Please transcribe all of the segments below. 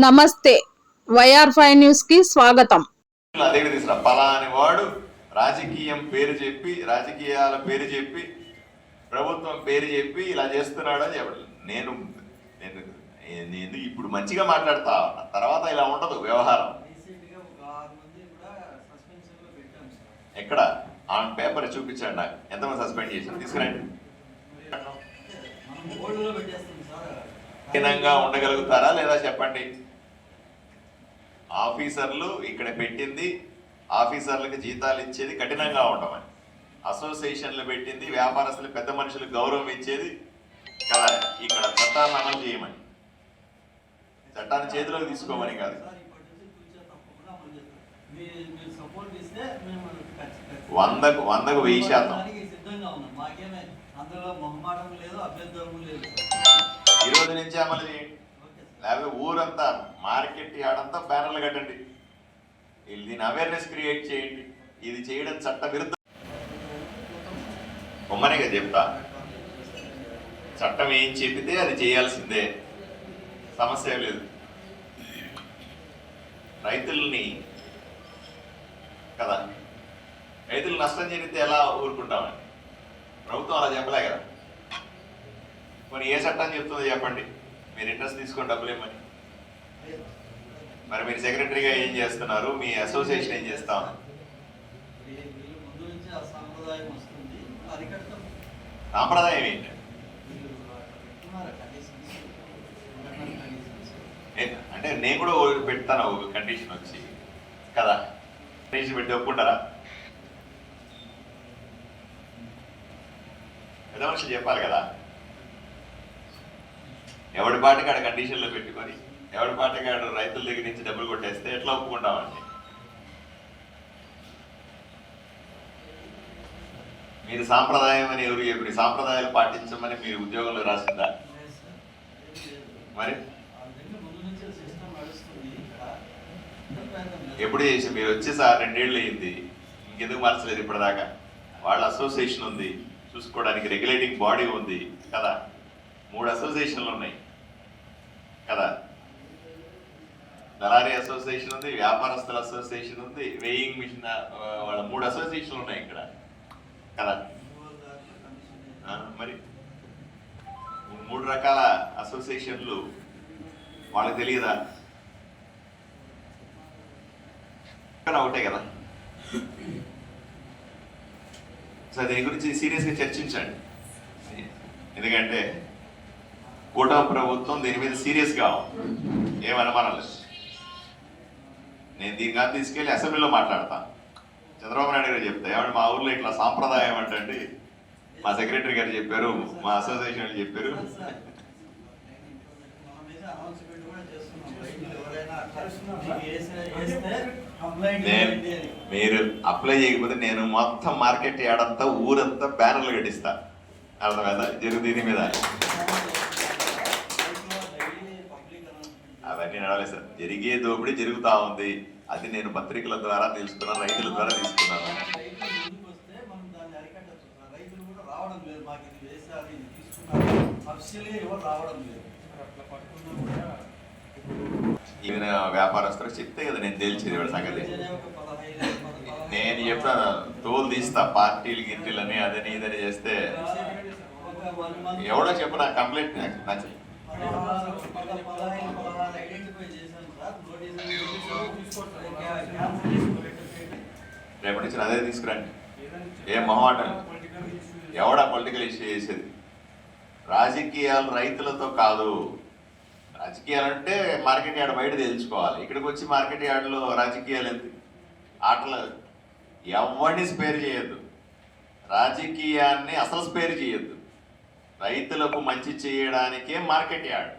నమస్తే వైఆర్5 న్యూస్ కి స్వాగతం. అదే తీసుకురా పలాని వాడు రాజకీయం పేరు చెప్పి రాజకీయాల పేరు చెప్పి ప్రభుత్వం పేరు చెప్పి ఇలా చేస్తున్నాడు అని చెప్పలేదు. నేను నేను నేను ఇప్పుడు మంచిగా మాట్లాడతా తర్వాత ఇలా ఉండదు వ్యవహారం. ఎక్కడ ఆన్ పేపర్ చూపించాడు నాకు ఎంతమంది సస్పెండ్ చేశారు తీసుకురండి. కఠినంగా ఉండగలుగుతారా లేదా చెప్పండి. ఆఫీసర్లు ఇక్కడ పెట్టింది ఆఫీసర్లకు జీతాలు ఇచ్చేది కఠినంగా ఉండమని, అసోసియేషన్లు పెట్టింది వ్యాపారస్తులు పెద్ద మనుషులకు గౌరవం ఇచ్చేది కదా, ఇక్కడ చట్టాలను అమలు చేయమని, చట్టాన్ని చేతిలోకి తీసుకోమని కాదు. 100కు 1000%. ఈ రోజు నుంచి అమలు చేయండి, లేకపోతే ఊరంతా మార్కెట్ యార్డంతా బ్యానర్లు కట్టండి, దీని అవేర్నెస్ క్రియేట్ చేయండి. ఇది చేయడం చట్ట విరుద్ధం. బొమ్మనేగా చెప్తా, చట్టం ఏం చెప్పితే అది చేయాల్సిందే, సమస్య లేదు. రైతుల్ని కదా, రైతులు నష్టం జరిగితే ఎలా ఊరుకుంటామని ప్రభుత్వం అలా చెప్పలే కదా. మరి ఏ చట్టం చెప్తుందో చెప్పండి. మీరు ఇంట్రెస్ట్ తీసుకొని డబ్బులు ఇవ్వమని, మరి మీరు సెక్రటరీగా ఏం చేస్తున్నారు, మీ అసోసియేషన్ ఏం చేస్తాం? సాంప్రదాయం ఏంటి అంటే నేను కూడా పెడతాను ఒక కండిషన్ వచ్చి కదా, కండిషన్ పెట్టి ఒప్పుకుంటారా? పెద్ద మనుషులు చెప్పాలి కదా. ఎవడి పాటగాడు కండిషన్లో పెట్టుకొని ఎవడి పాటగాడు రైతుల దగ్గర నుంచి డబ్బులు కొట్టేస్తే ఎట్లా ఒప్పుకుంటామండి? మీరు సాంప్రదాయం అని ఎవరు చెప్పి సాంప్రదాయాలు పాటించమని మీరు ఉద్యోగంలో రాసిందా? మరి ఎప్పుడు చేసి మీరు వచ్చేసారి 2 ఏళ్ళు అయింది, ఇంకెందుకు మార్చలేదు ఇప్పటిదాకా? వాళ్ళ అసోసియేషన్ ఉంది చూసుకోవడానికి, రెగ్యులేటింగ్ బాడీ ఉంది కదా, 3 అసోసియేషన్లు ఉన్నాయి కదా, దళారీ అసోసియేషన్ ఉంది, వ్యాపారస్తుల అసోసియేషన్ ఉంది, వెయింగ్ మిషన్ వాళ్ళ 3 అసోసియేషన్లు ఉన్నాయి ఇక్కడ కదా. మరి 3 రకాల అసోసియేషన్లు వాళ్ళకి తెలియదా? ఒకటే కదా. సో దీని గురించి సీరియస్గా చర్చించండి, ఎందుకంటే కూటమి ప్రభుత్వం దీని మీద సీరియస్గా ఏమనుమానం లేదు. నేను దీని కాదు తీసుకెళ్ళి అసెంబ్లీలో మాట్లాడతా, చంద్రబాబు నాయుడు గారు చెప్తా, ఏమంటే మా ఊర్లో ఇట్లా సాంప్రదాయం అంటే మా సెక్రటరీ గారు చెప్పారు, మా అసోసియేషన్ చెప్పారు. మీరు అప్లై చేయకపోతే నేను మొత్తం మార్కెట్ యార్డంతా ఊరంతా బ్యానర్లు కట్టిస్తా, అర్థమైందా? దీని మీద అవన్నీ నడవలేదు సార్. జరిగే దోపిడీ జరుగుతూ ఉంది, అది నేను పత్రికల ద్వారా తెలుసుకున్నాను, రైతుల ద్వారా తీసుకున్నాను. ఈవెన్ వ్యాపారస్తులకు చెప్తే కదా నేను తేల్చేది వాడి సంగతి. నేను చెప్తాను తోలు తీస్తా, పార్టీలు గిట్టీలని అదని ఇదని చేస్తే ఎవడో చెప్పు, నాకు కంప్లైంట్ నచ్చింది. రేపటి నుంచి అదే తీసుకురండి, ఏం మొహమాటం. ఎవడా పొలిటికల్ ఇష్యూ చేసేది? రాజకీయాలు రైతులతో కాదు. రాజకీయాలు అంటే మార్కెట్ యార్డ్ బయట తెలుసుకోవాలి, ఇక్కడికి వచ్చి మార్కెట్ యార్డ్లో రాజకీయాలు ఎందుకు? ఆటలు ఎవరిని స్పేర్ చేయొద్దు, రాజకీయాన్ని అసలు స్పేర్ చేయొద్దు. రైతులకు మంచి చేయడానికే మార్కెట్ యార్డ్,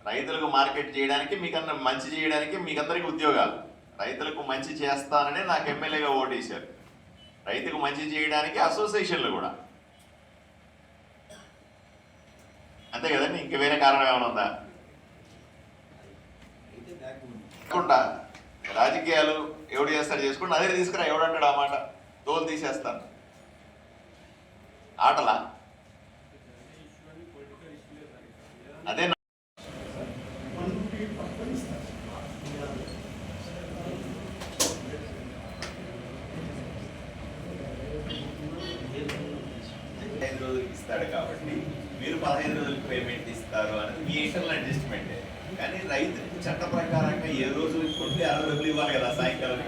రైతులకు మార్కెట్ చేయడానికి మీకన్నా మంచి చేయడానికి మీకందరికీ ఉద్యోగాలు. రైతులకు మంచి చేస్తానని నాకు ఎమ్మెల్యేగా ఓటేశారు, రైతుకు మంచి చేయడానికి అసోసియేషన్లు కూడా అంతే కదండి. ఇంక వేరే కారణం ఏమైనా ఉందా? కాకుండా రాజకీయాలు ఎవడు చేస్తాడు చేసుకుంటే అదే తీసుకురా, ఎవడంటాడు ఆ మాట? తోలు తీసేస్తాను ఆటలా? అదే ఇస్తాడు కాబట్టి మీరు 15 రోజులకు పేమెంట్ ఇస్తారు అనేది మీ ఇంటర్నల్ అడ్జస్ట్మెంటే. కానీ రైతుకి చట్ట ప్రకారంగా ఏ రోజు కొట్టి ఆ డబ్బులు ఇవ్వాలి కదా, సాయంకాలం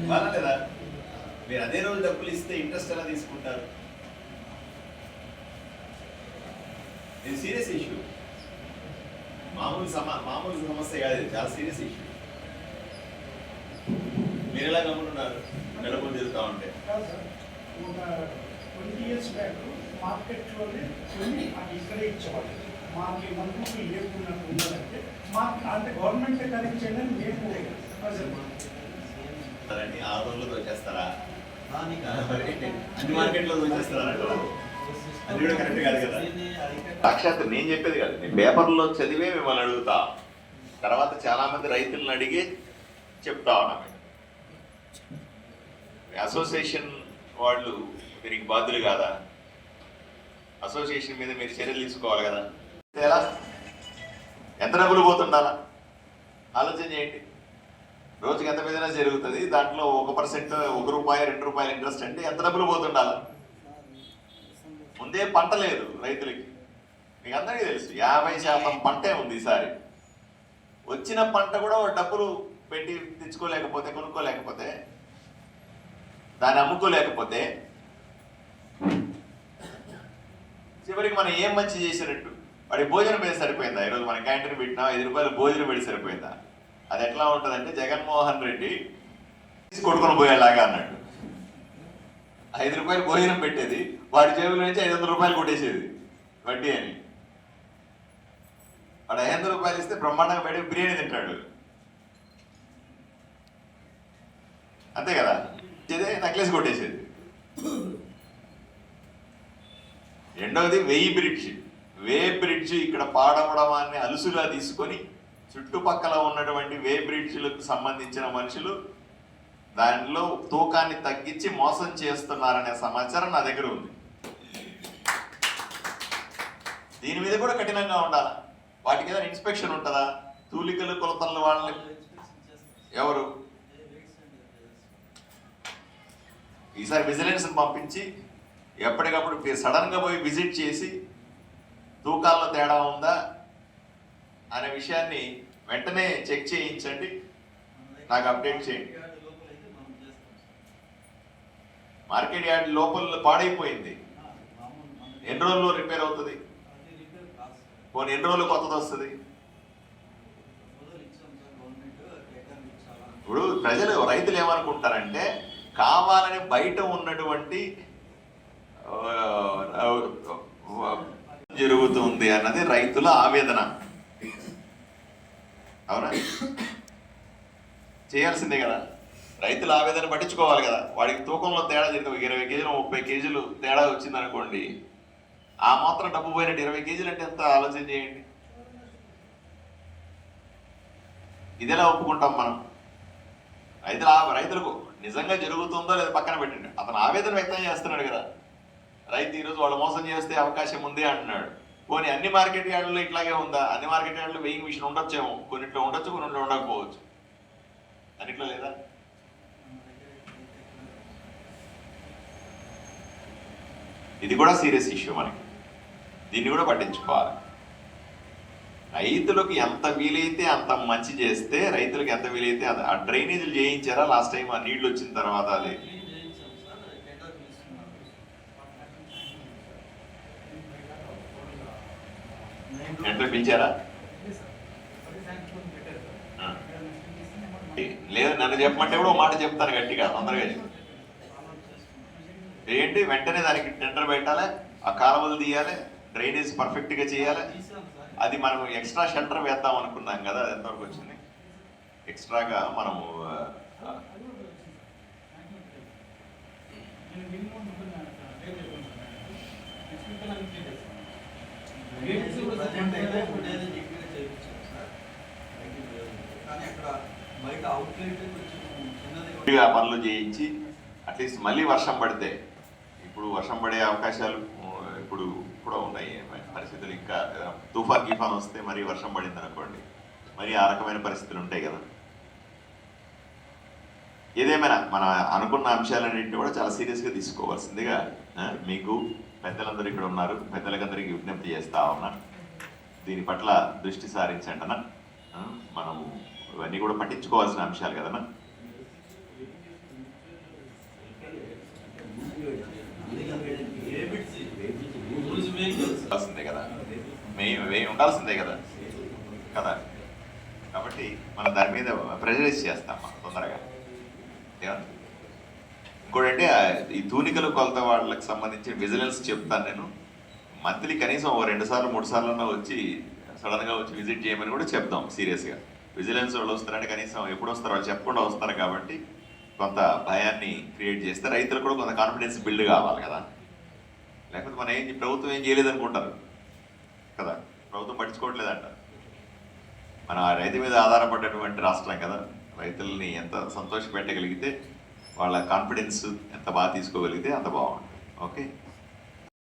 ఇవ్వాలా లేదా? మీరు అదే రోజు డబ్బులు ఇస్తే ఇంట్రెస్ట్ ఎలా తీసుకుంటారు? ఇది సీరియస్ ఇష్యూ, మామూలు సమస్య కాదు, ఇది చాలా సీరియస్ ఇష్యూ. మీరు ఎలా గమనున్నారు నెలకొని తిరుగుతూ ఉంటే? ఒక 20 years బ్యాక్ మార్కెట్లోనే కొన్ని అది ఇక్కడే ఇచ్చేవాళ్ళు. మాకు మందులు లేకుండా ఉండాలంటే మాకు అంటే గవర్నమెంట్ కలెక్ట్ చేయాలని మేము ఆ రోజుల్లో దోచేస్తారా? అన్ని మార్కెట్లో దోచేస్తారా? అది కూడా కరెక్ట్ కాదు కదా. సాక్షాత్ నేను చెప్పేది కాదు, నేను పేపర్లో చదివే మిమ్మల్ని అడుగుతా, తర్వాత చాలా మంది రైతులను అడిగి చెప్తా ఉన్నా. అసోసియేషన్ వాళ్ళు దీనికి బాధ్యులు కాదా? అసోసియేషన్ మీద మీరు చర్యలు తీసుకోవాలి కదా. ఎలా ఎంత డబ్బులు పోతుండాలా ఆలోచన చేయండి. రోజుకి ఎంత బిజినెస్ జరుగుతుంది, దాంట్లో 1%, ₹1, ₹2 ఇంట్రెస్ట్ అంటే ఎంత డబ్బులు పోతుండాలా? ముందే పంట లేదు రైతులకి, మీకు అందరికీ తెలుసు 50% పంటే ఉంది ఈసారి. వచ్చిన పంట కూడా డబ్బులు పెట్టి తెచ్చుకోలేకపోతే, కొనుక్కోలేకపోతే, దాన్ని అమ్ముకోలేకపోతే చివరికి మనం ఏం మంచి చేసినట్టు? వాడి భోజనం పెట్టి సరిపోయిందా? ఈరోజు మన క్యాంటీన్ పెట్టినా ₹5 భోజనం పెట్టి సరిపోయిందా? అది ఎట్లా ఉంటుందంటే జగన్మోహన్ రెడ్డి కొడుకుని పోయేలాగా అన్నట్టు. ₹5 భోజనం పెట్టేది, వాడి జేబుల నుంచి ₹500 కొట్టేసేది వడ్డీ అని. వాడు ₹500 ఇస్తే బ్రహ్మాండంగా పెట్టి బిర్యానీ తింటాడు, అంతే కదా. ఇదే నెక్లెస్ కొట్టేసేది. రెండవది వే బ్రిడ్జ్ ఇక్కడ పాడవడమాన్ని అలుసుగా తీసుకొని చుట్టుపక్కల ఉన్నటువంటి వే బ్రిడ్జ్లకు సంబంధించిన మనుషులు దానిలో తూకాన్ని తగ్గించి మోసం చేస్తున్నారనే సమాచారం నా దగ్గర ఉంది. దీని మీద కూడా కఠినంగా ఉండాలా. వాటికి ఏదైనా ఇన్స్పెక్షన్ ఉంటుందా? తూలికలు కొలతలు వాళ్ళని ఎవరు? ఈసారి విజిలెన్స్ పంపించి ఎప్పటికప్పుడు సడన్గా పోయి విజిట్ చేసి తూకాల్లో తేడా ఉందా అనే విషయాన్ని వెంటనే చెక్ చేయించండి, నాకు అప్డేట్ చేయండి. మార్కెట్ యార్డ్ లోపల పాడైపోయింది, ఎన్ని రోజుల్లో రిపేర్ అవుతుంది? పోనీ ఎన్ని రోజులు కొత్తది వస్తుంది? ఇప్పుడు ప్రజలు రైతులు ఏమనుకుంటారంటే కావాలని బయట ఉన్నటువంటి జరుగుతుంది అన్నది రైతుల ఆవేదన. అవునా? చేయాల్సిందే కదా, రైతుల ఆవేదన పట్టించుకోవాలి కదా. వాడికి తూకంలో తేడా జరిగింది, 20 కేజీలు 30 కేజీలు తేడా వచ్చింది అనుకోండి, ఆ మాత్రం డబ్బు పోయినట్టు 20 కేజీలు అంటే ఎంత ఆలోచన చేయండి. ఇదేలా ఒప్పుకుంటాం మనం? రైతులకు నిజంగా జరుగుతుందో లేదా పక్కన పెట్టండి, అతను ఆవేదన వ్యక్తం చేస్తున్నాడు కదా. రైతు ఈరోజు వాళ్ళు మోసం చేస్తే అవకాశం ఉంది అంటున్నాడు. పోనీ అన్ని మార్కెట్ యార్డుల్లో ఇట్లాగే ఉందా? అన్ని మార్కెట్ యార్డులో వెయింగ్ మిషన్ ఉండొచ్చేమో, కొన్నిట్లో ఉండొచ్చు, కొన్నిట్లో ఉండకపోవచ్చు, అన్నిట్లో లేదా? ఇది కూడా సీరియస్ ఇష్యూ మనకి, దీన్ని కూడా పట్టించుకోవాలి. రైతులకు ఎంత వీలైతే అంత మంచి చేస్తే, రైతులకు ఎంత వీలైతే ఆ డ్రైనేజీలు చేయించారా లాస్ట్ టైం ఆ నీళ్లు వచ్చిన తర్వాత? అది ఎంత పిలిచారా? లేదు, నన్ను చెప్పమంటే కూడా మాట చెప్తాను గట్టిగా, తొందరగా ఏంటి వెంటనే దానికి టెండర్ పెట్టాలి, ఆ కాలువలు తీయాలి, డ్రైనేజ్ పర్ఫెక్ట్గా చేయాలి. అది మనం ఎక్స్ట్రా షెల్టర్ వేద్దాం అనుకున్నాం కదా, అది ఎంతవరకు వచ్చింది? ఎక్స్ట్రాగా మనము పనులు చేయించి అట్లీస్ట్ మళ్ళీ వర్షం పడితే, ఇప్పుడు వర్షం పడే అవకాశాలు ఇప్పుడు కూడా ఉన్నాయి పరిస్థితులు. ఇంకా తుఫాన్ వస్తే మరీ వర్షం పడింది అనుకోండి, మరి ఆ రకమైన పరిస్థితులు ఉంటాయి కదా. ఏదేమైనా మన అనుకున్న అంశాలన్నింటినీ కూడా చాలా సీరియస్గా తీసుకోవాల్సిందిగా మీకు పెద్దలందరూ ఇక్కడ ఉన్నారు, పెద్దలకందరికీ విజ్ఞప్తి చేస్తా ఉన్నా. దీని పట్ల దృష్టి సారించండి అన్న. మనం ఇవన్నీ కూడా పట్టించుకోవాల్సిన అంశాలు కదన్నా. ఉండాల్సిందే కదా, మేము ఉండాల్సిందే కదా కదా. కాబట్టి మనం దాని మీద ప్రెజరైజ్ చేస్తాం తొందరగా. ఇంకోటంటే ఈ తూనికలు కొలత వాళ్ళకి సంబంధించిన విజిలెన్స్ చెప్తాను నేను. మంత్లీ కనీసం 2 సార్లు 3 సార్లు వచ్చి సడన్గా వచ్చి విజిట్ చేయమని కూడా చెప్దాం సీరియస్గా. విజిలెన్స్ వాళ్ళు వస్తారంటే కనీసం ఎప్పుడు వస్తారో వాళ్ళు చెప్పకుండా వస్తారు కాబట్టి కొంత భయాన్ని క్రియేట్ చేస్తే రైతులకు కూడా కొంత కాన్ఫిడెన్స్ బిల్డ్ కావాలి కదా. లేకపోతే మన ప్రభుత్వం ఏం చేయలేదు అనుకుంటారు కదా, ప్రభుత్వం పట్టించుకోవట్లేదంట. మనం ఆ రైతు మీద ఆధారపడ్డటువంటి రాష్ట్రం కదా. రైతుల్ని ఎంత సంతోష పెట్టగలిగితే వాళ్ళ కాన్ఫిడెన్స్ ఎంత బాగా తీసుకోగలిగితే అంత బాగుంటుంది. ఓకే.